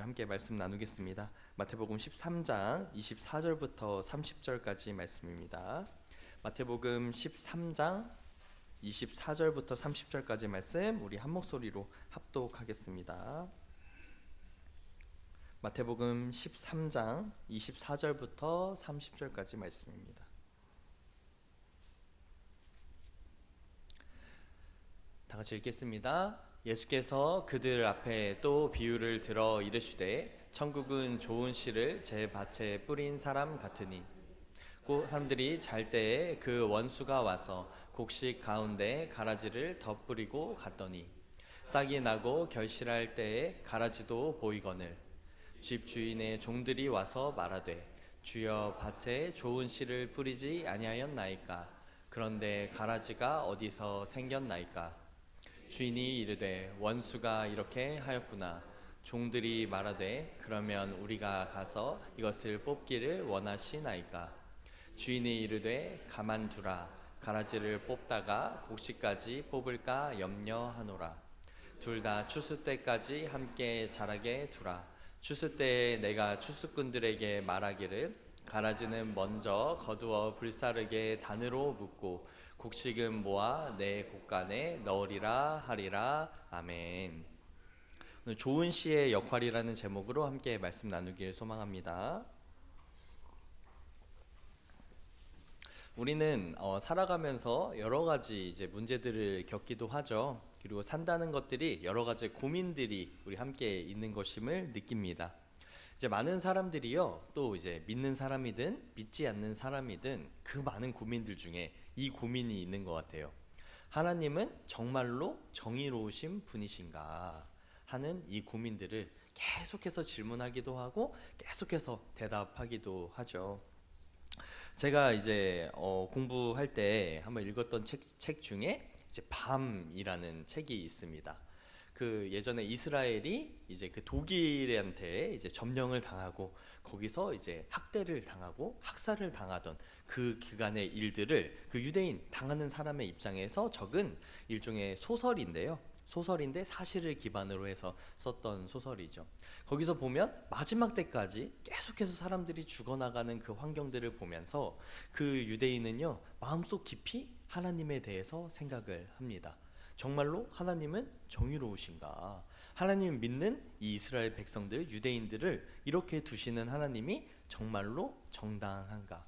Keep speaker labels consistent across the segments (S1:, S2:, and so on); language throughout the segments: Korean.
S1: 오늘 함께 말씀 나누겠습니다. 마태복음 13장 24절부터 30절까지 말씀입니다. 마태복음 13장 24절부터 30절까지 말씀 우리 한 목소리로 합독하겠습니다. 마태복음 13장 24절부터 30절까지 말씀입니다. 다 같이 읽겠습니다. 예수께서 그들 앞에 또 비유를 들어 이르시되 천국은 좋은 씨를 제 밭에 뿌린 사람 같으니 곧 사람들이 잘 때에 그 원수가 와서 곡식 가운데 가라지를 덧뿌리고 갔더니 싹이 나고 결실할 때에 가라지도 보이거늘 집 주인의 종들이 와서 말하되 주여 밭에 좋은 씨를 뿌리지 아니하였나이까 그런데 가라지가 어디서 생겼나이까 주인이 이르되 원수가 이렇게 하였구나. 종들이 말하되 그러면 우리가 가서 이것을 뽑기를 원하시나이까. 주인이 이르되 가만두라. 가라지를 뽑다가 곡식까지 뽑을까 염려하노라. 둘 다 추수 때까지 함께 자라게 두라. 추수 때에 내가 추수꾼들에게 말하기를 가라지는 먼저 거두어 불사르게 단으로 묶고 곡식은 모아 내 곡간에 넣으리라 하리라. 아멘. 오늘 좋은 씨의 역할이라는 제목으로 함께 말씀 나누길 소망합니다. 우리는 살아가면서 여러 가지 이제 문제들을 겪기도 하죠. 그리고 산다는 것들이 여러 가지 고민들이 우리 함께 있는 것임을 느낍니다. 이제 많은 사람들이요, 또 이제 믿는 사람이든 믿지 않는 사람이든 그 많은 고민들 중에 이 고민이 있는 것 같아요. 하나님은 정말로 정의로우신 분이신가 하는 이 고민들을 계속해서 질문하기도 하고 계속해서 대답하기도 하죠. 제가 이제 공부할 때 한번 읽었던 책 중에 이제 밤이라는 책이 있습니다. 그 예전에 이스라엘이 이제 그 독일한테 이제 점령을 당하고 거기서 이제 학대를 당하고 학살을 당하던 그 기간의 일들을 그 유대인 당하는 사람의 입장에서 적은 일종의 소설인데요. 소설인데 사실을 기반으로 해서 썼던 소설이죠. 거기서 보면 마지막 때까지 계속해서 사람들이 죽어나가는 그 환경들을 보면서 그 유대인은요, 마음속 깊이 하나님에 대해서 생각을 합니다. 정말로 하나님은 정의로우신가? 하나님을 믿는 이 이스라엘 백성들, 유대인들을 이렇게 두시는 하나님이 정말로 정당한가?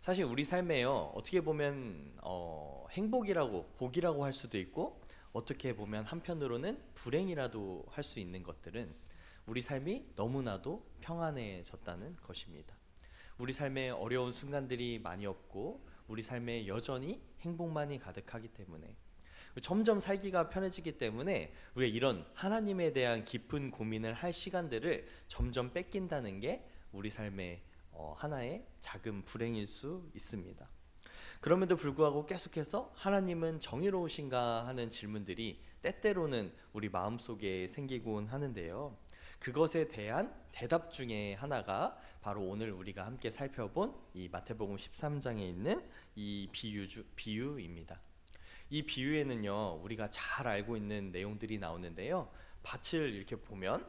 S1: 사실 우리 삶에요, 어떻게 보면 행복이라고, 복이라고 할 수도 있고 어떻게 보면 한편으로는 불행이라도 할 수 있는 것들은 우리 삶이 너무나도 평안해졌다는 것입니다. 우리 삶에 어려운 순간들이 많이 없고 우리 삶에 여전히 행복만이 가득하기 때문에 점점 살기가 편해지기 때문에 우리가 이런 하나님에 대한 깊은 고민을 할 시간들을 점점 뺏긴다는 게 우리 삶의 하나의 작은 불행일 수 있습니다. 그럼에도 불구하고 계속해서 하나님은 정의로우신가 하는 질문들이 때때로는 우리 마음속에 생기곤 하는데요. 그것에 대한 대답 중에 하나가 바로 오늘 우리가 함께 살펴본 이 마태복음 13장에 있는 이 비유입니다. 이 비유에는요, 우리가 잘 알고 있는 내용들이 나오는데요. 밭을 이렇게 보면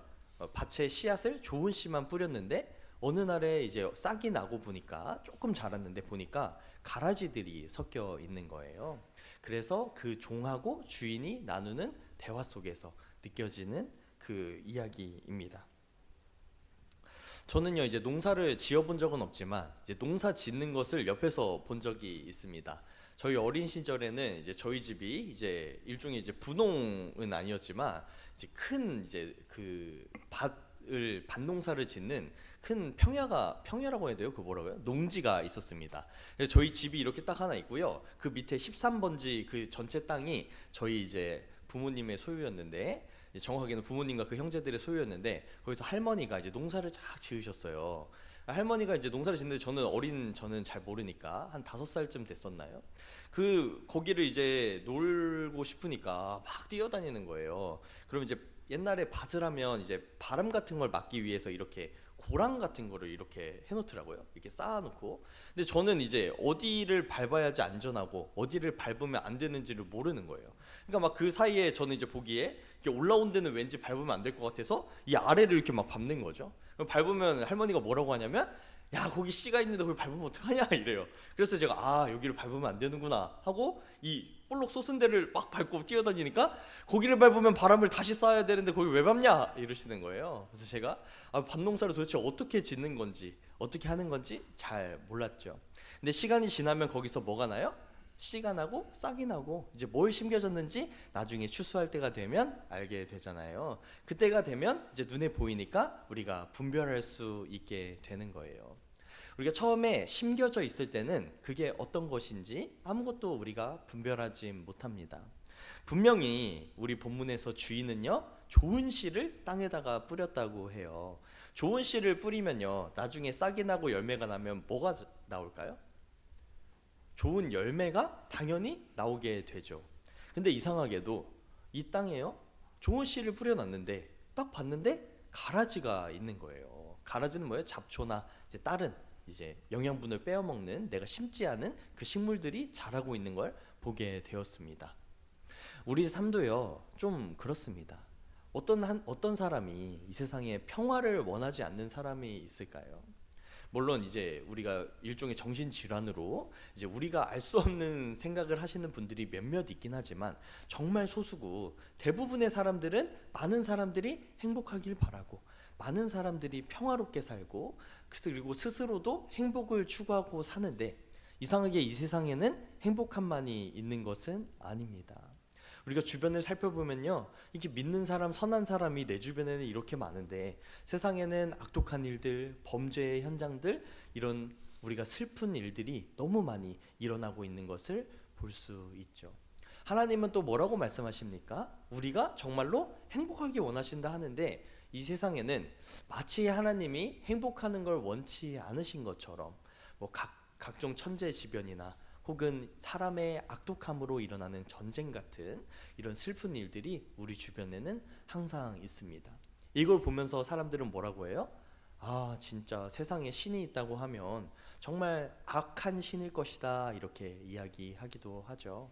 S1: 밭에 씨앗을 좋은 씨만 뿌렸는데 어느 날에 이제 싹이 나고 보니까 조금 자랐는데 보니까 가라지들이 섞여 있는 거예요. 그래서 그 종하고 주인이 나누는 대화 속에서 느껴지는 그 이야기입니다. 저는요, 이제 농사를 지어본 적은 없지만 이제 농사 짓는 것을 옆에서 본 적이 있습니다. 저희 어린 시절에는 이제 저희 집이 이제 일종의 이제 분홍은 아니었지만 이제 큰 이제 그 밭농사를 짓는 큰 평야라고 해야 돼요? 그 뭐라고요? 농지가 있었습니다. 그래서 저희 집이 이렇게 딱 하나 있고요. 그 밑에 13번지 그 전체 땅이 저희 이제 부모님의 소유였는데, 정확하게는 부모님과 그 형제들의 소유였는데 거기서 할머니가 이제 농사를 쫙 지으셨어요. 할머니가 이제 농사를 짓는데 저는 잘 모르니까 한 5살쯤 됐었나요? 거기를 이제 놀고 싶으니까 막 뛰어다니는 거예요. 그럼 이제 옛날에 밭을 하면 이제 바람 같은 걸 막기 위해서 이렇게 고랑 같은 거를 이렇게 해놓더라고요. 이렇게 쌓아놓고. 근데 저는 이제 어디를 밟아야지 안전하고 어디를 밟으면 안 되는지를 모르는 거예요. 그러니까 막 그 사이에 저는 이제 보기에 이렇게 올라온 데는 왠지 밟으면 안 될 것 같아서 이 아래를 이렇게 막 밟는 거죠. 그럼 밟으면 할머니가 뭐라고 하냐면, 야 거기 씨가 있는데 거기 밟으면 어떡하냐 이래요. 그래서 제가 아 여기를 밟으면 안 되는구나 하고 이 볼록 솟은 데를 막 밟고 뛰어다니니까, 거기를 밟으면 바람을 다시 쏴야 되는데 거기 왜 밟냐 이러시는 거예요. 그래서 제가 밭농사를 도대체 어떻게 짓는 건지 어떻게 하는 건지 잘 몰랐죠. 근데 시간이 지나면 거기서 뭐가 나요? 씨가 나고 싹이 나고, 이제 뭘 심겨졌는지 나중에 추수할 때가 되면 알게 되잖아요. 그때가 되면 이제 눈에 보이니까 우리가 분별할 수 있게 되는 거예요. 우리가 처음에 심겨져 있을 때는 그게 어떤 것인지 아무것도 우리가 분별하지 못합니다. 분명히 우리 본문에서 주인은요, 좋은 씨를 땅에다가 뿌렸다고 해요. 좋은 씨를 뿌리면요, 나중에 싹이 나고 열매가 나면 뭐가 나올까요? 좋은 열매가 당연히 나오게 되죠. 근데 이상하게도 이 땅에요, 좋은 씨를 뿌려놨는데 딱 봤는데 가라지가 있는 거예요. 가라지는 뭐예요? 잡초나 이제 다른 이제 영양분을 빼어먹는, 내가 심지 않은 그 식물들이 자라고 있는 걸 보게 되었습니다. 우리 삶도요 좀 그렇습니다. 어떤 사람이 이 세상에 평화를 원하지 않는 사람이 있을까요? 물론 이제 우리가 일종의 정신질환으로 이제 우리가 알 수 없는 생각을 하시는 분들이 몇몇 있긴 하지만, 정말 소수고 대부분의 사람들은 많은 사람들이 행복하길 바라고 많은 사람들이 평화롭게 살고 그리고 스스로도 행복을 추구하고 사는데, 이상하게 이 세상에는 행복함만이 있는 것은 아닙니다. 우리가 주변을 살펴보면요, 이렇게 믿는 사람, 선한 사람이 내 주변에는 이렇게 많은데 세상에는 악독한 일들, 범죄의 현장들, 이런 우리가 슬픈 일들이 너무 많이 일어나고 있는 것을 볼 수 있죠. 하나님은 또 뭐라고 말씀하십니까? 우리가 정말로 행복하게 원하신다 하는데, 이 세상에는 마치 하나님이 행복하는 걸 원치 않으신 것처럼 각종 천재지변이나 혹은 사람의 악독함으로 일어나는 전쟁 같은 이런 슬픈 일들이 우리 주변에는 항상 있습니다. 이걸 보면서 사람들은 뭐라고 해요? 아 진짜 세상에 신이 있다고 하면 정말 악한 신일 것이다, 이렇게 이야기하기도 하죠.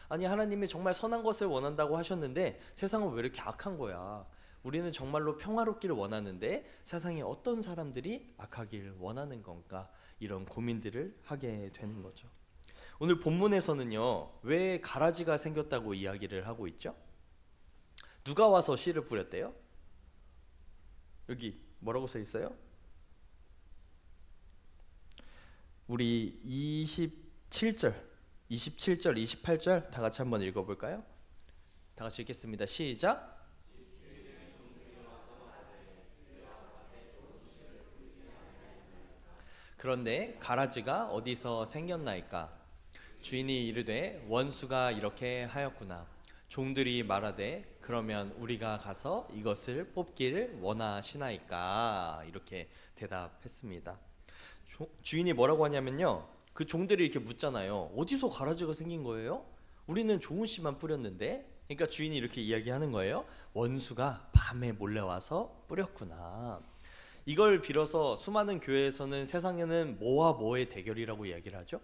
S1: 아니 하나님이 정말 선한 것을 원한다고 하셨는데 세상은 왜 이렇게 악한 거야? 우리는 정말로 평화롭기를 원하는데 세상에 어떤 사람들이 악하길 원하는 건가? 이런 고민들을 하게 되는 거죠. 오늘 본문에서는요, 왜 가라지가 생겼다고 이야기를 하고 있죠? 누가 와서 씨를 뿌렸대요? 여기 뭐라고 써 있어요? 우리 27절, 28절 다 같이 한번 읽어볼까요? 다 같이 읽겠습니다. 시작. 그런데 가라지가 어디서 생겼나이까? 주인이 이르되 원수가 이렇게 하였구나. 종들이 말하되 그러면 우리가 가서 이것을 뽑기를 원하시나이까? 이렇게 대답했습니다. 주인이 뭐라고 하냐면요, 그 종들이 이렇게 묻잖아요. 어디서 가라지가 생긴 거예요? 우리는 좋은 씨만 뿌렸는데. 그러니까 주인이 이렇게 이야기하는 거예요. 원수가 밤에 몰래 와서 뿌렸구나. 이걸 빌어서 수많은 교회에서는 세상에는 뭐와 뭐의 대결이라고 이야기를 하죠.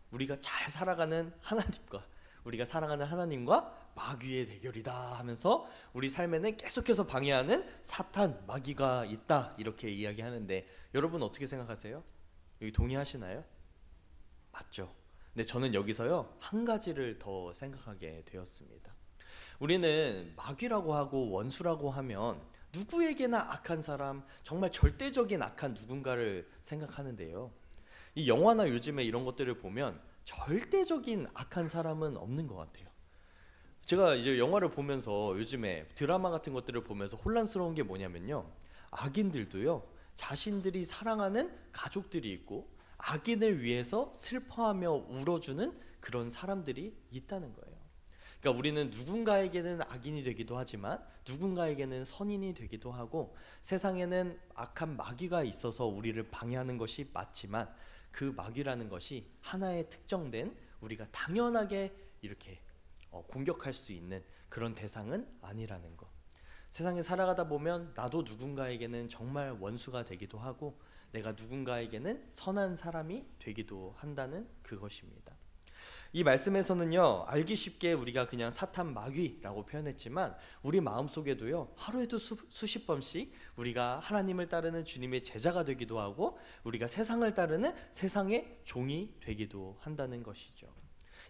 S1: 우리가 잘 살아가는 하나님과, 우리가 사랑하는 하나님과 마귀의 대결이다 하면서 우리 삶에는 계속해서 방해하는 사탄, 마귀가 있다, 이렇게 이야기하는데, 여러분 어떻게 생각하세요? 여기 동의하시나요? 맞죠? 근데 저는 여기서요 한 가지를 더 생각하게 되었습니다. 우리는 마귀라고 하고 원수라고 하면 누구에게나 악한 사람, 정말 절대적인 악한 누군가를 생각하는데요, 이 영화나 요즘에 이런 것들을 보면 절대적인 악한 사람은 없는 것 같아요. 제가 이제 영화를 보면서 요즘에 드라마 같은 것들을 보면서 혼란스러운 게 뭐냐면요, 악인들도요 자신들이 사랑하는 가족들이 있고 악인을 위해서 슬퍼하며 울어주는 그런 사람들이 있다는 거예요. 그러니까 우리는 누군가에게는 악인이 되기도 하지만 누군가에게는 선인이 되기도 하고, 세상에는 악한 마귀가 있어서 우리를 방해하는 것이 맞지만 그 마귀라는 것이 하나의 특정된, 우리가 당연하게 이렇게 공격할 수 있는 그런 대상은 아니라는 것. 세상에 살아가다 보면 나도 누군가에게는 정말 원수가 되기도 하고 내가 누군가에게는 선한 사람이 되기도 한다는 그것입니다. 이 말씀에서는요, 알기 쉽게 우리가 그냥 사탄 마귀라고 표현했지만 우리 마음속에도요, 하루에도 수십 번씩 우리가 하나님을 따르는 주님의 제자가 되기도 하고 우리가 세상을 따르는 세상의 종이 되기도 한다는 것이죠.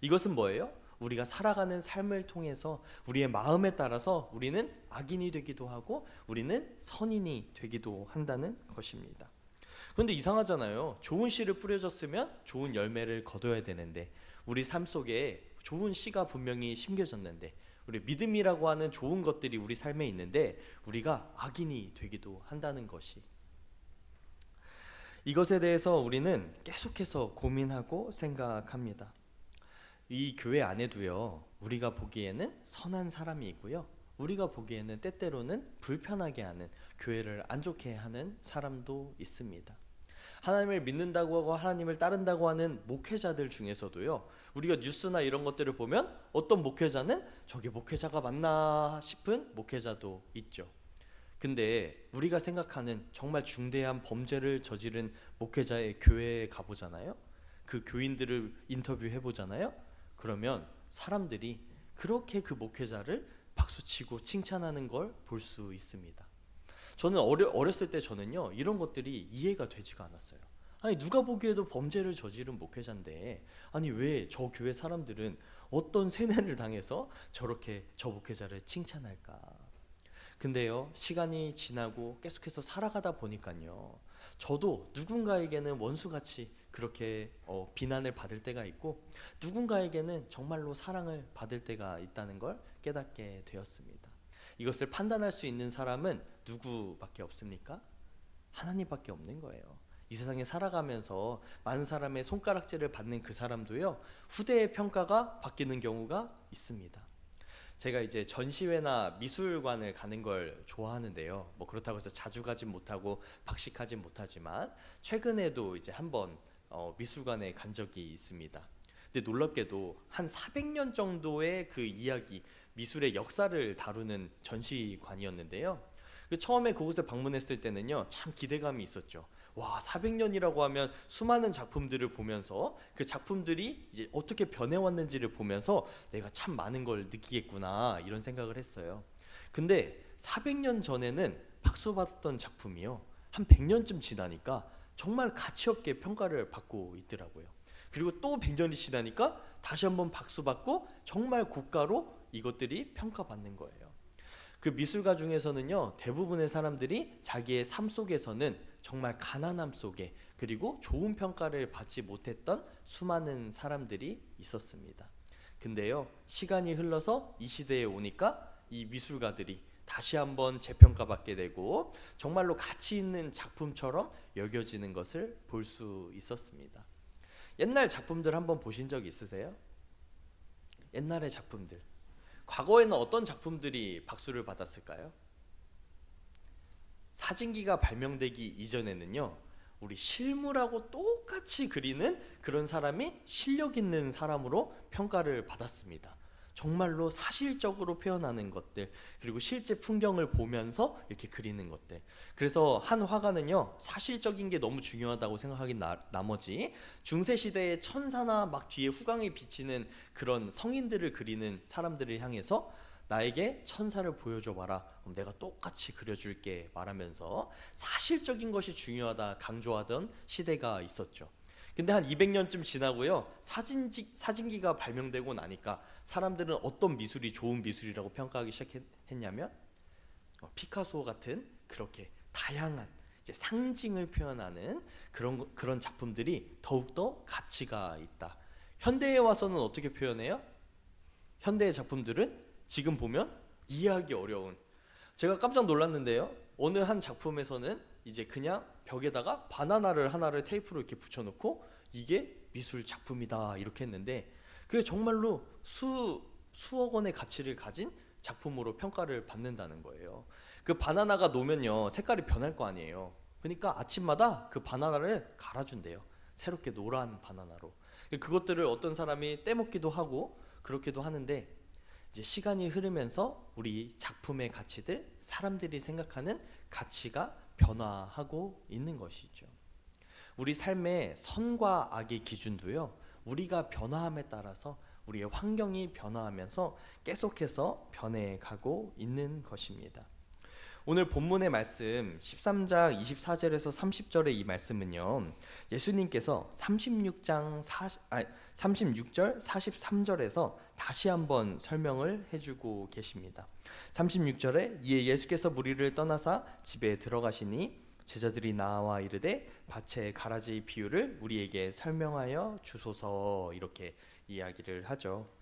S1: 이것은 뭐예요? 우리가 살아가는 삶을 통해서 우리의 마음에 따라서 우리는 악인이 되기도 하고 우리는 선인이 되기도 한다는 것입니다. 그런데 이상하잖아요. 좋은 씨를 뿌려줬으면 좋은 열매를 거둬야 되는데 우리 삶 속에 좋은 씨가 분명히 심겨졌는데 우리 믿음이라고 하는 좋은 것들이 우리 삶에 있는데 우리가 악인이 되기도 한다는 것이, 이것에 대해서 우리는 계속해서 고민하고 생각합니다. 이 교회 안에도요, 우리가 보기에는 선한 사람이 있고요, 우리가 보기에는 때때로는 불편하게 하는, 교회를 안 좋게 하는 사람도 있습니다. 하나님을 믿는다고 하고 하나님을 따른다고 하는 목회자들 중에서도요, 우리가 뉴스나 이런 것들을 보면 어떤 목회자는 저게 목회자가 맞나 싶은 목회자도 있죠. 근데 우리가 생각하는 정말 중대한 범죄를 저지른 목회자의 교회에 가보잖아요. 그 교인들을 인터뷰해보잖아요. 그러면 사람들이 그렇게 그 목회자를 박수치고 칭찬하는 걸 볼 수 있습니다. 저는 어렸을 때 저는요, 이런 것들이 이해가 되지가 않았어요. 아니, 누가 보기에도 범죄를 저지른 목회자인데 아니 왜 저 교회 사람들은 어떤 세뇌를 당해서 저렇게 저 목회자를 칭찬할까? 근데요, 시간이 지나고 계속해서 살아가다 보니까요, 저도 누군가에게는 원수같이 그렇게 비난을 받을 때가 있고 누군가에게는 정말로 사랑을 받을 때가 있다는 걸 깨닫게 되었습니다. 이것을 판단할 수 있는 사람은 누구밖에 없습니까? 하나님밖에 없는 거예요. 이 세상에 살아가면서 많은 사람의 손가락질을 받는 그 사람도요, 후대의 평가가 바뀌는 경우가 있습니다. 제가 이제 전시회나 미술관을 가는 걸 좋아하는데요. 뭐 그렇다고 해서 자주 가진 못하고 박식하진 못하지만 최근에도 이제 한번 미술관에 간 적이 있습니다. 근데 놀랍게도 한 400년 정도의 그 이야기, 미술의 역사를 다루는 전시관이었는데요. 처음에 그곳에 방문했을 때는요, 참 기대감이 있었죠. 와, 400년이라고 하면 수많은 작품들을 보면서 그 작품들이 이제 어떻게 변해왔는지를 보면서 내가 참 많은 걸 느끼겠구나, 이런 생각을 했어요. 근데 400년 전에는 박수받았던 작품이요, 한 100년쯤 지나니까 정말 가치없게 평가를 받고 있더라고요. 그리고 또 100년이 지나니까 다시 한번 박수받고 정말 고가로 이것들이 평가받는 거예요. 그 미술가 중에서는요, 대부분의 사람들이 자기의 삶 속에서는 정말 가난함 속에 그리고 좋은 평가를 받지 못했던 수많은 사람들이 있었습니다. 근데요, 시간이 흘러서 이 시대에 오니까 이 미술가들이 다시 한번 재평가받게 되고 정말로 가치 있는 작품처럼 여겨지는 것을 볼 수 있었습니다. 옛날 작품들 한번 보신 적 있으세요? 옛날의 작품들, 과거에는 어떤 작품들이 박수를 받았을까요? 사진기가 발명되기 이전에는요, 우리 실물하고 똑같이 그리는 그런 사람이 실력 있는 사람으로 평가를 받았습니다. 정말로 사실적으로 표현하는 것들, 그리고 실제 풍경을 보면서 이렇게 그리는 것들. 그래서 한 화가는요, 사실적인 게 너무 중요하다고 생각하긴 나머지 중세시대의 천사나 막 뒤에 후광이 비치는 그런 성인들을 그리는 사람들을 향해서 나에게 천사를 보여줘봐라, 그럼 내가 똑같이 그려줄게 말하면서 사실적인 것이 중요하다 강조하던 시대가 있었죠. 근데 한 200년쯤 지나고요, 사진기가 발명되고 나니까 사람들은 어떤 미술이 좋은 미술이라고 평가하기 시작했냐면 피카소 같은 그렇게 다양한 이제 상징을 표현하는 그런 작품들이 더욱더 가치가 있다. 현대에 와서는 어떻게 표현해요? 현대의 작품들은 지금 보면 이해하기 어려운, 제가 깜짝 놀랐는데요, 어느 한 작품에서는 이제 그냥 벽에다가 바나나를 하나를 테이프로 이렇게 붙여놓고 이게 미술 작품이다 이렇게 했는데 그게 정말로 수억 원의 가치를 가진 작품으로 평가를 받는다는 거예요. 그 바나나가 놓으면요, 색깔이 변할 거 아니에요. 그러니까 아침마다 그 바나나를 갈아준대요. 새롭게 노란 바나나로. 그것들을 어떤 사람이 떼먹기도 하고 그렇기도 하는데, 이제 시간이 흐르면서 우리 작품의 가치들, 사람들이 생각하는 가치가 변화하고 있는 것이죠. 우리 삶의 선과 악의 기준도요, 우리가 변화함에 따라서 우리의 환경이 변화하면서 계속해서 변해가고 있는 것입니다. 오늘 본문의 말씀 13장 24절에서 30절의 이 말씀은요, 예수님께서 36절 43절에서 다시 한번 설명을 해주고 계십니다. 36절에 이에 예수께서 무리를 떠나사 집에 들어가시니 제자들이 나와 이르되 밭의 가라지 비유를 우리에게 설명하여 주소서, 이렇게 이야기를 하죠.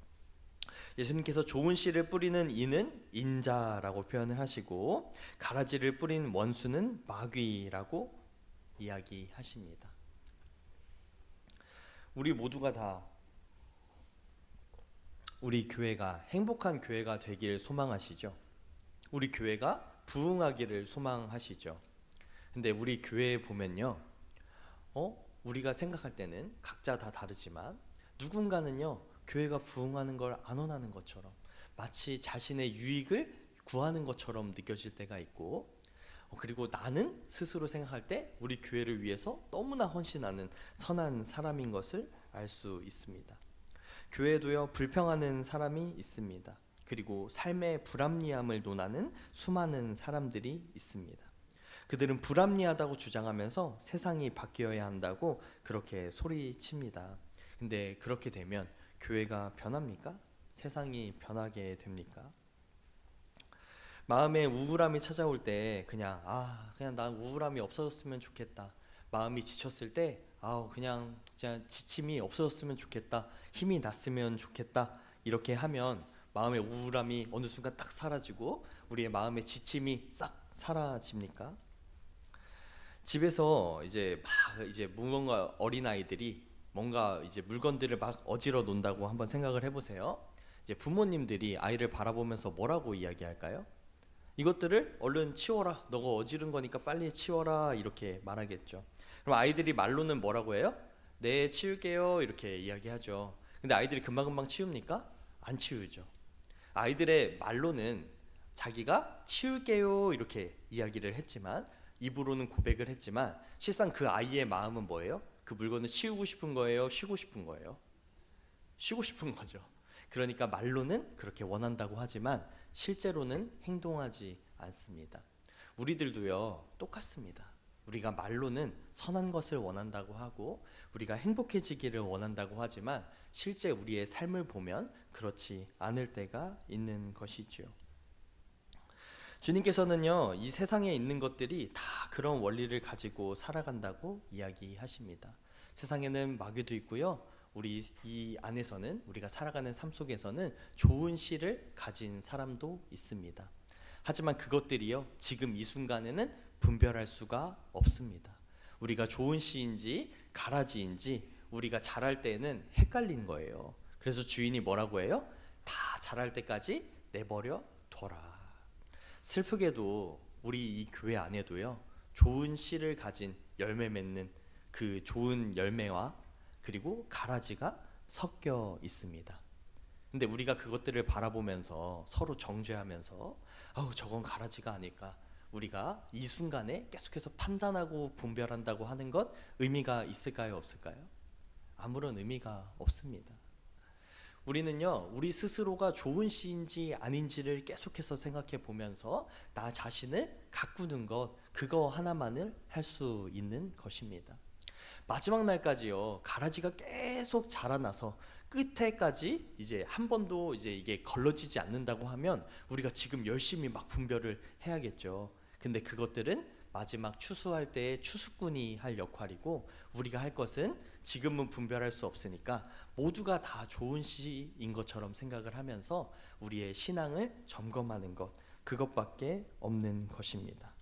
S1: 예수님께서 좋은 씨를 뿌리는 이는 인자라고 표현을 하시고, 가라지를 뿌린 원수는 마귀라고 이야기하십니다. 우리 모두가 다 우리 교회가 행복한 교회가 되길 소망하시죠. 우리 교회가 부흥하기를 소망하시죠. 근데 우리 교회에 보면요, 우리가 생각할 때는 각자 다 다르지만 누군가는요, 교회가 부흥하는 걸 안 원하는 것처럼, 마치 자신의 유익을 구하는 것처럼 느껴질 때가 있고, 그리고 나는 스스로 생각할 때 우리 교회를 위해서 너무나 헌신하는 선한 사람인 것을 알 수 있습니다. 교회도요, 불평하는 사람이 있습니다. 그리고 삶의 불합리함을 논하는 수많은 사람들이 있습니다. 그들은 불합리하다고 주장하면서 세상이 바뀌어야 한다고 그렇게 소리칩니다. 근데 그렇게 되면 교회가 변합니까? 세상이 변하게 됩니까? 마음에 우울함이 찾아올 때 그냥 난 우울함이 없어졌으면 좋겠다. 마음이 지쳤을 때 그냥 지침이 없어졌으면 좋겠다. 힘이 났으면 좋겠다. 이렇게 하면 마음의 우울함이 어느 순간 딱 사라지고 우리의 마음의 지침이 싹 사라집니까? 집에서 이제 뭔가 어린아이들이 뭔가 이제 물건들을 막 어지러 논다고 한번 생각을 해보세요. 이제 부모님들이 아이를 바라보면서 뭐라고 이야기할까요? 이것들을 얼른 치워라. 너가 어지른 거니까 빨리 치워라. 이렇게 말하겠죠. 그럼 아이들이 말로는 뭐라고 해요? 네, 치울게요. 이렇게 이야기하죠. 근데 아이들이 금방금방 치웁니까? 안 치우죠. 아이들의 말로는 자기가 치울게요. 이렇게 이야기를 했지만, 입으로는 고백을 했지만, 실상 그 아이의 마음은 뭐예요? 그 물건을 치우고 싶은 거예요? 쉬고 싶은 거예요? 쉬고 싶은 거죠. 그러니까 말로는 그렇게 원한다고 하지만 실제로는 행동하지 않습니다. 우리들도요, 똑같습니다. 우리가 말로는 선한 것을 원한다고 하고 우리가 행복해지기를 원한다고 하지만 실제 우리의 삶을 보면 그렇지 않을 때가 있는 것이죠. 주님께서는요, 이 세상에 있는 것들이 다 그런 원리를 가지고 살아간다고 이야기하십니다. 세상에는 마귀도 있고요, 우리 이 안에서는, 우리가 살아가는 삶 속에서는 좋은 씨를 가진 사람도 있습니다. 하지만 그것들이요, 지금 이 순간에는 분별할 수가 없습니다. 우리가 좋은 씨인지 가라지인지 우리가 자랄 때는 헷갈린 거예요. 그래서 주인이 뭐라고 해요? 다 자랄 때까지 내버려 둬라. 슬프게도 우리 이 교회 안에도요, 좋은 씨를 가진 열매 맺는 그 좋은 열매와 그리고 가라지가 섞여 있습니다. 근데 우리가 그것들을 바라보면서 서로 정죄하면서 저건 가라지가 아닐까, 우리가 이 순간에 계속해서 판단하고 분별한다고 하는 것 의미가 있을까요, 없을까요? 아무런 의미가 없습니다. 우리는요, 우리 스스로가 좋은 씨인지 아닌지를 계속해서 생각해 보면서 나 자신을 가꾸는 것, 그거 하나만을 할 수 있는 것입니다. 마지막 날까지요, 가라지가 계속 자라나서 끝에까지 이제 한 번도 이제 이게 걸러지지 않는다고 하면 우리가 지금 열심히 막 분별을 해야겠죠. 근데 그것들은 마지막 추수할 때의 추수꾼이 할 역할이고, 우리가 할 것은 지금은 분별할 수 없으니까 모두가 다 좋은 씨인 것처럼 생각을 하면서 우리의 신앙을 점검하는 것, 그것밖에 없는 것입니다.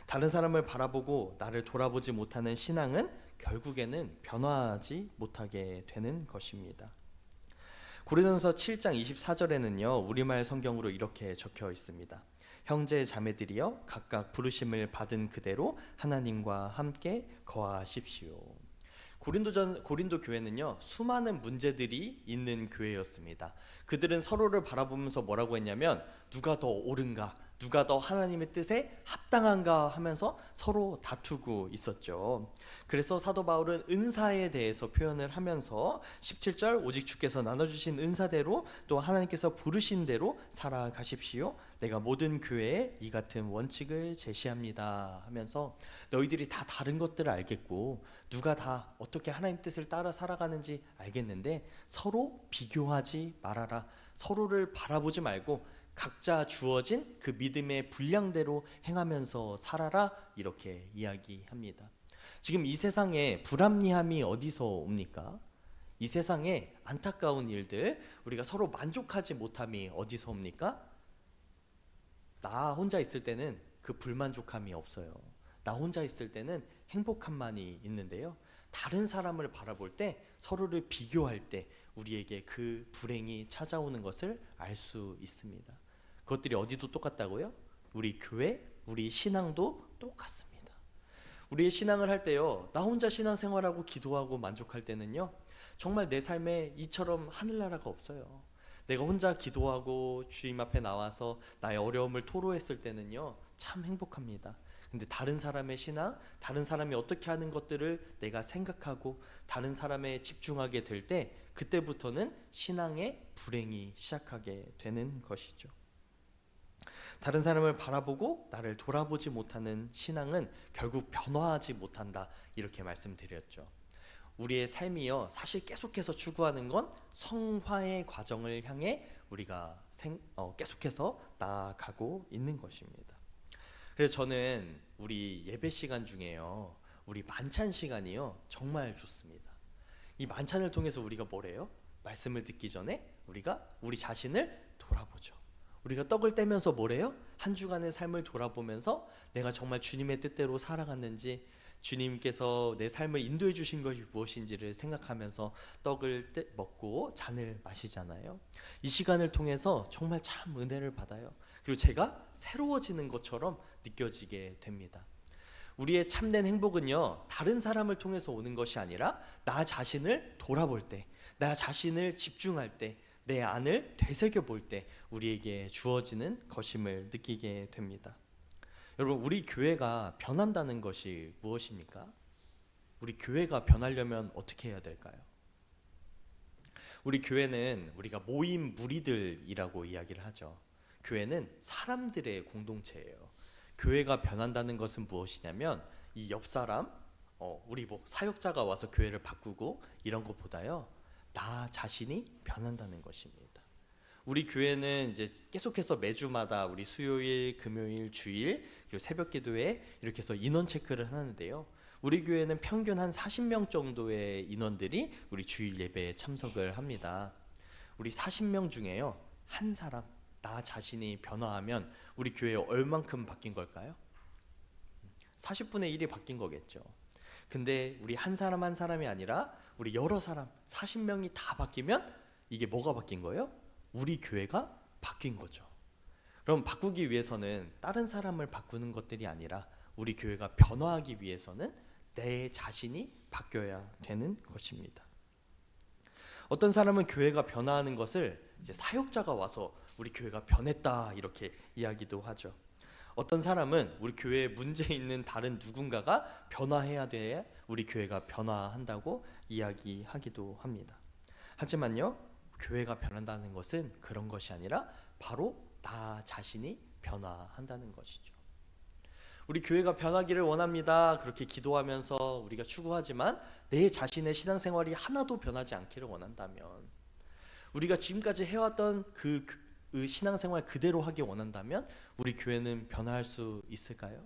S1: 다른 사람을 바라보고 나를 돌아보지 못하는 신앙은 결국에는 변화하지 못하게 되는 것입니다. 고린도전서 7장 24절에는요, 우리말 성경으로 이렇게 적혀 있습니다. 형제 자매들이여, 각각 부르심을 받은 그대로 하나님과 함께 거하십시오. 고린도 교회는요, 수많은 문제들이 있는 교회였습니다. 그들은 서로를 바라보면서 뭐라고 했냐면, 누가 더 옳은가, 누가 더 하나님의 뜻에 합당한가 하면서 서로 다투고 있었죠. 그래서 사도 바울은 은사에 대해서 표현을 하면서 17절, 오직 주께서 나눠주신 은사대로 또 하나님께서 부르신 대로 살아가십시오. 내가 모든 교회에 이 같은 원칙을 제시합니다 하면서, 너희들이 다 다른 것들을 알겠고 누가 다 어떻게 하나님 뜻을 따라 살아가는지 알겠는데 서로 비교하지 말아라. 서로를 바라보지 말고 각자 주어진 그 믿음의 분량대로 행하면서 살아라, 이렇게 이야기합니다. 지금 이 세상에 불합리함이 어디서 옵니까? 이 세상에 안타까운 일들, 우리가 서로 만족하지 못함이 어디서 옵니까? 나 혼자 있을 때는 그 불만족함이 없어요. 나 혼자 있을 때는 행복함만이 있는데요, 다른 사람을 바라볼 때, 서로를 비교할 때 우리에게 그 불행이 찾아오는 것을 알 수 있습니다. 그것들이 어디도 똑같다고요? 우리 교회, 우리 신앙도 똑같습니다. 우리의 신앙을 할 때요, 나 혼자 신앙생활하고 기도하고 만족할 때는요, 정말 내 삶에 이처럼 하늘나라가 없어요. 내가 혼자 기도하고 주님 앞에 나와서 나의 어려움을 토로했을 때는요, 참 행복합니다. 근데 다른 사람의 신앙, 다른 사람이 어떻게 하는 것들을 내가 생각하고 다른 사람에 집중하게 될 때, 그때부터는 신앙의 불행이 시작하게 되는 것이죠. 다른 사람을 바라보고 나를 돌아보지 못하는 신앙은 결국 변화하지 못한다, 이렇게 말씀드렸죠. 우리의 삶이요, 사실 계속해서 추구하는 건 성화의 과정을 향해 우리가 계속해서 나아가고 있는 것입니다. 그래서 저는 우리 예배 시간 중에요, 우리 만찬 시간이요, 정말 좋습니다. 이 만찬을 통해서 우리가 뭐래요? 말씀을 듣기 전에 우리가 우리 자신을 돌아보죠. 우리가 떡을 떼면서 뭐래요? 한 주간의 삶을 돌아보면서 내가 정말 주님의 뜻대로 살아갔는지, 주님께서 내 삶을 인도해 주신 것이 무엇인지를 생각하면서 떡을 먹고 잔을 마시잖아요. 이 시간을 통해서 정말 참 은혜를 받아요. 그리고 제가 새로워지는 것처럼 느껴지게 됩니다. 우리의 참된 행복은요, 다른 사람을 통해서 오는 것이 아니라 나 자신을 돌아볼 때, 나 자신을 집중할 때, 내 안을 되새겨 볼 때 우리에게 주어지는 것임을 느끼게 됩니다. 여러분, 우리 교회가 변한다는 것이 무엇입니까? 우리 교회가 변하려면 어떻게 해야 될까요? 우리 교회는 우리가 모임 무리들이라고 이야기를 하죠. 교회는 사람들의 공동체예요. 교회가 변한다는 것은 무엇이냐면, 이 옆 사람, 우리 사역자가 와서 교회를 바꾸고 이런 것보다요, 나 자신이 변한다는 것입니다. 우리 교회는 이제 계속해서 매주마다 우리 수요일, 금요일, 주일, 그리고 새벽 기도회 이렇게 해서 인원 체크를 하는데요, 우리 교회는 평균 한 40명 정도의 인원들이 우리 주일 예배에 참석을 합니다. 우리 40명 중에요, 한 사람, 나 자신이 변화하면 우리 교회 얼만큼 바뀐 걸까요? 40분의 1이 바뀐 거겠죠. 근데 우리 한 사람 한 사람이 아니라 우리 여러 사람, 40명이 다 바뀌면 이게 뭐가 바뀐 거예요? 우리 교회가 바뀐 거죠. 그럼 바꾸기 위해서는 다른 사람을 바꾸는 것들이 아니라 우리 교회가 변화하기 위해서는 내 자신이 바뀌어야 되는 것입니다. 어떤 사람은 교회가 변화하는 것을 이제 사역자가 와서 우리 교회가 변했다, 이렇게 이야기도 하죠. 어떤 사람은 우리 교회에 문제 있는 다른 누군가가 변화해야 돼 우리 교회가 변화한다고 이야기하기도 합니다. 하지만요, 교회가 변한다는 것은 그런 것이 아니라 바로 나 자신이 변화한다는 것이죠. 우리 교회가 변하기를 원합니다, 그렇게 기도하면서 우리가 추구하지만 내 자신의 신앙생활이 하나도 변하지 않기를 원한다면, 우리가 지금까지 해왔던 그 신앙생활 그대로 하기 원한다면 우리 교회는 변화할 수 있을까요?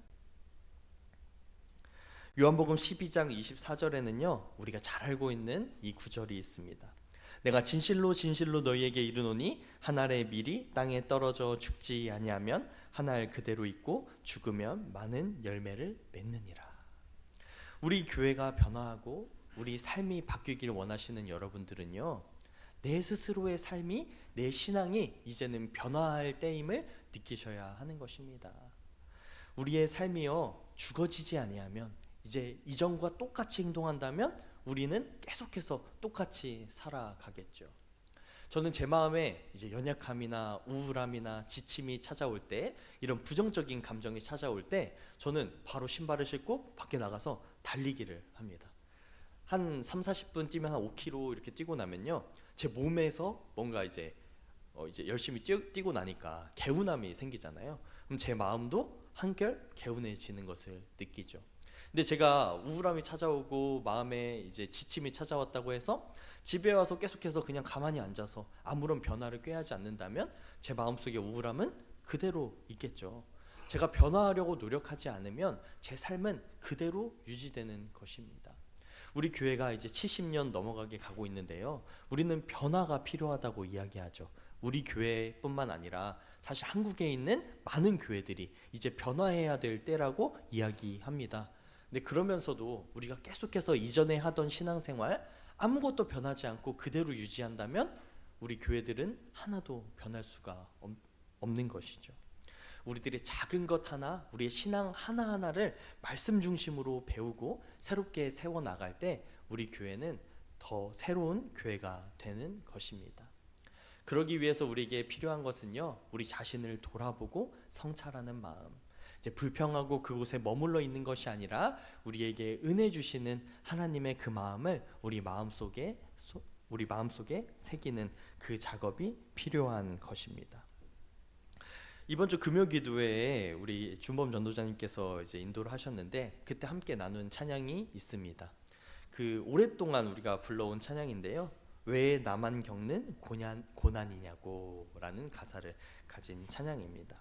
S1: 요한복음 12장 24절에는요, 우리가 잘 알고 있는 이 구절이 있습니다. 내가 진실로 진실로 너희에게 이르노니 한 알의 밀이 땅에 떨어져 죽지 아니하면 한 알 그대로 있고 죽으면 많은 열매를 맺느니라. 우리 교회가 변화하고 우리 삶이 바뀌기를 원하시는 여러분들은요, 내 스스로의 삶이, 내 신앙이 이제는 변화할 때임을 느끼셔야 하는 것입니다. 우리의 삶이요, 죽어지지 아니하면, 이제 이전과 똑같이 행동한다면 우리는 계속해서 똑같이 살아가겠죠. 저는 제 마음에 이제 연약함이나 우울함이나 지침이 찾아올 때, 이런 부정적인 감정이 찾아올 때 저는 바로 신발을 신고 밖에 나가서 달리기를 합니다. 한 3-40분 뛰면 한 5km 이렇게 뛰고 나면요, 제 몸에서 뭔가 이제 열심히 뛰고 나니까 개운함이 생기잖아요. 그럼 제 마음도 한결 개운해지는 것을 느끼죠. 근데 제가 우울함이 찾아오고 마음에 이제 지침이 찾아왔다고 해서 집에 와서 계속해서 그냥 가만히 앉아서 아무런 변화를 꾀하지 않는다면 제 마음속의 우울함은 그대로 있겠죠. 제가 변화하려고 노력하지 않으면 제 삶은 그대로 유지되는 것입니다. 우리 교회가 이제 70년 넘어가게 가고 있는데요, 우리는 변화가 필요하다고 이야기하죠. 우리 교회뿐만 아니라 사실 한국에 있는 많은 교회들이 이제 변화해야 될 때라고 이야기합니다. 근데 그러면서도 우리가 계속해서 이전에 하던 신앙생활 아무것도 변하지 않고 그대로 유지한다면 우리 교회들은 하나도 변할 수가 없는 것이죠. 우리들이 작은 것 하나, 우리의 신앙 하나하나를 말씀 중심으로 배우고 새롭게 세워나갈 때 우리 교회는 더 새로운 교회가 되는 것입니다. 그러기 위해서 우리에게 필요한 것은요, 우리 자신을 돌아보고 성찰하는 마음, 이제 불평하고 그곳에 머물러 있는 것이 아니라 우리에게 은혜 주시는 하나님의 그 마음을 우리 마음속에 새기는 그 작업이 필요한 것입니다. 이번 주 금요 기도회에 우리 준범 전도자님께서 이제 인도를 하셨는데, 그때 함께 나눈 찬양이 있습니다. 그 오랫동안 우리가 불러온 찬양인데요, 왜 나만 겪는 고난이냐고 라는 가사를 가진 찬양입니다.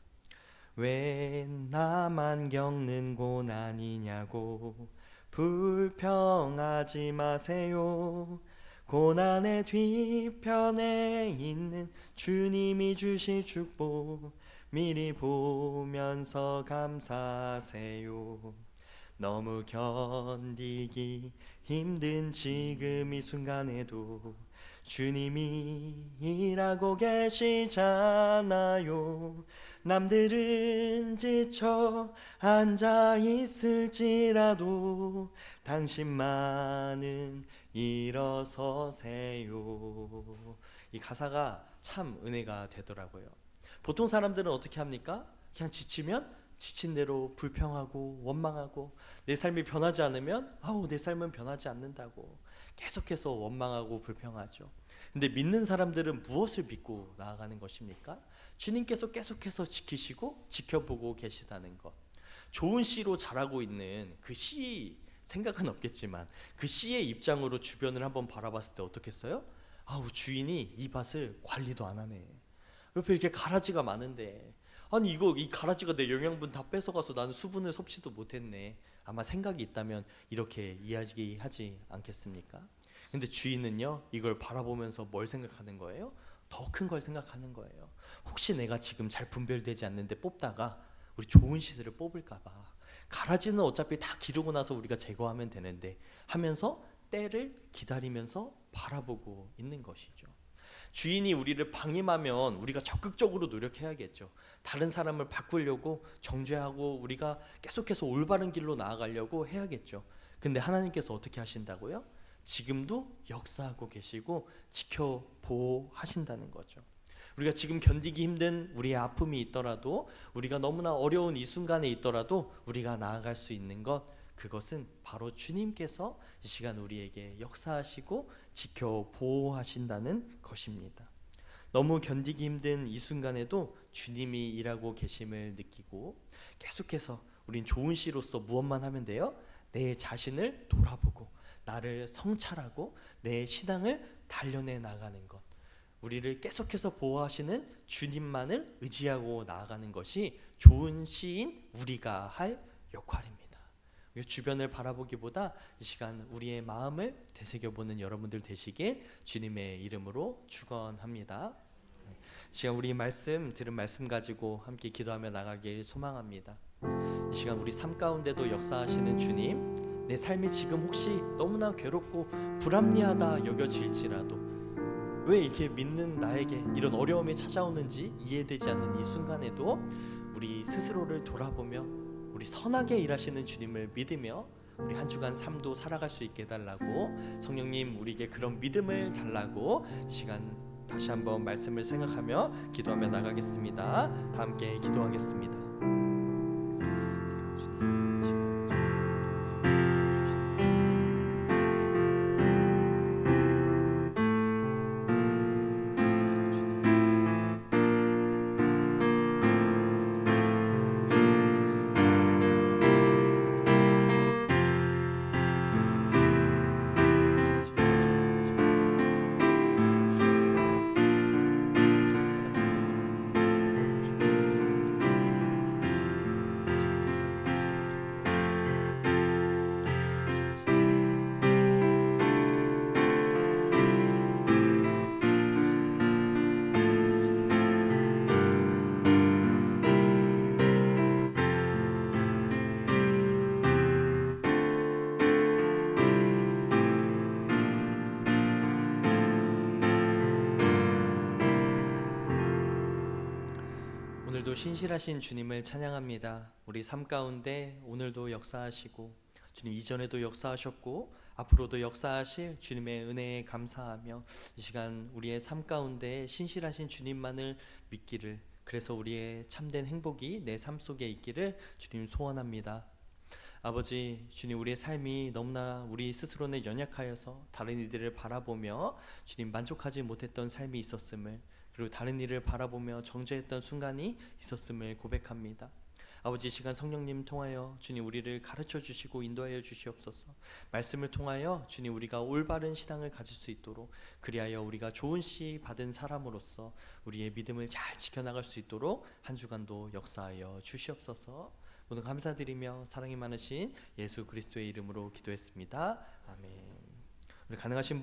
S1: 왜 나만 겪는 고난이냐고 불평하지 마세요. 고난의 뒤편에 있는 주님이 주실 축복 미리 보면서 감사하세요. 너무 견디기 힘든 지금 이 순간에도 주님이 일하고 계시잖아요. 남들은 지쳐 앉아 있을지라도 당신만은 일어서세요. 이 가사가 참 은혜가 되더라고요. 보통 사람들은 어떻게 합니까? 그냥 지치면 지친 대로 불평하고 원망하고, 내 삶이 변하지 않으면 내 삶은 변하지 않는다고 계속해서 원망하고 불평하죠. 근데 믿는 사람들은 무엇을 믿고 나아가는 것입니까? 주님께서 계속해서 지키시고 지켜보고 계시다는 것. 좋은 씨로 자라고 있는 그 씨 생각은 없겠지만 그 씨의 입장으로 주변을 한번 바라봤을 때 어떻겠어요? 주인이 이 밭을 관리도 안 하네. 옆에 이렇게 가라지가 많은데, 아니 이 가라지가 내 영양분 다 뺏어가서 나는 수분을 섭취도 못했네. 아마 생각이 있다면 이렇게 이야기하지 않겠습니까? 근데 주인은요, 이걸 바라보면서 뭘 생각하는 거예요? 더 큰 걸 생각하는 거예요. 혹시 내가 지금 잘 분별되지 않는데 뽑다가 우리 좋은 씨들을 뽑을까 봐. 가라지는 어차피 다 기르고 나서 우리가 제거하면 되는데 하면서 때를 기다리면서 바라보고 있는 것이죠. 주인이 우리를 방임하면 우리가 적극적으로 노력해야겠죠. 다른 사람을 바꾸려고 정죄하고 우리가 계속해서 올바른 길로 나아가려고 해야겠죠. 근데 하나님께서 어떻게 하신다고요? 지금도 역사하고 계시고 지켜 보호하신다는 거죠. 우리가 지금 견디기 힘든 우리의 아픔이 있더라도, 우리가 너무나 어려운 이 순간에 있더라도 우리가 나아갈 수 있는 것, 그것은 바로 주님께서 이 시간 우리에게 역사하시고 지켜 보호하신다는 것입니다. 너무 견디기 힘든 이 순간에도 주님이 일하고 계심을 느끼고, 계속해서 우린 좋은 씨로서 무엇만 하면 돼요? 내 자신을 돌아보고 나를 성찰하고 내 신앙을 단련해 나가는 것, 우리를 계속해서 보호하시는 주님만을 의지하고 나아가는 것이 좋은 씨인 우리가 할 역할입니다. 주변을 바라보기보다 이 시간 우리의 마음을 되새겨보는 여러분들 되시길 주님의 이름으로 축원합니다. 이 시간 우리 들은 말씀 가지고 함께 기도하며 나가길 소망합니다. 이 시간 우리 삶 가운데도 역사하시는 주님, 내 삶이 지금 혹시 너무나 괴롭고 불합리하다 여겨질지라도, 왜 이렇게 믿는 나에게 이런 어려움이 찾아오는지 이해되지 않는 이 순간에도 우리 스스로를 돌아보며 우리 선하게 일하시는 주님을 믿으며 우리 한 주간 삶도 살아갈 수 있게 해달라고, 성령님 우리에게 그런 믿음을 달라고 시간 다시 한번 말씀을 생각하며 기도하며 나가겠습니다. 다 함께 기도하겠습니다. 오늘도 신실하신 주님을 찬양합니다. 우리 삶 가운데 오늘도 역사하시고, 주님 이전에도 역사하셨고 앞으로도 역사하실 주님의 은혜에 감사하며 이 시간 우리의 삶 가운데 신실하신 주님만을 믿기를, 그래서 우리의 참된 행복이 내 삶 속에 있기를 주님 소원합니다. 아버지, 주님 우리의 삶이 너무나 우리 스스로는 연약하여서 다른 이들을 바라보며 주님 만족하지 못했던 삶이 있었음을, 그리고 다른 이를 바라보며 정죄했던 순간이 있었음을 고백합니다. 아버지, 이 시간 성령님 통하여 주님 우리를 가르쳐 주시고 인도하여 주시옵소서. 말씀을 통하여 주님 우리가 올바른 신앙을 가질 수 있도록, 그리하여 우리가 좋은 씨 받은 사람으로서 우리의 믿음을 잘 지켜나갈 수 있도록 한 주간도 역사하여 주시옵소서. 모든 감사드리며 사랑이 많으신 예수 그리스도의 이름으로 기도했습니다. 아멘. 우리 가능하신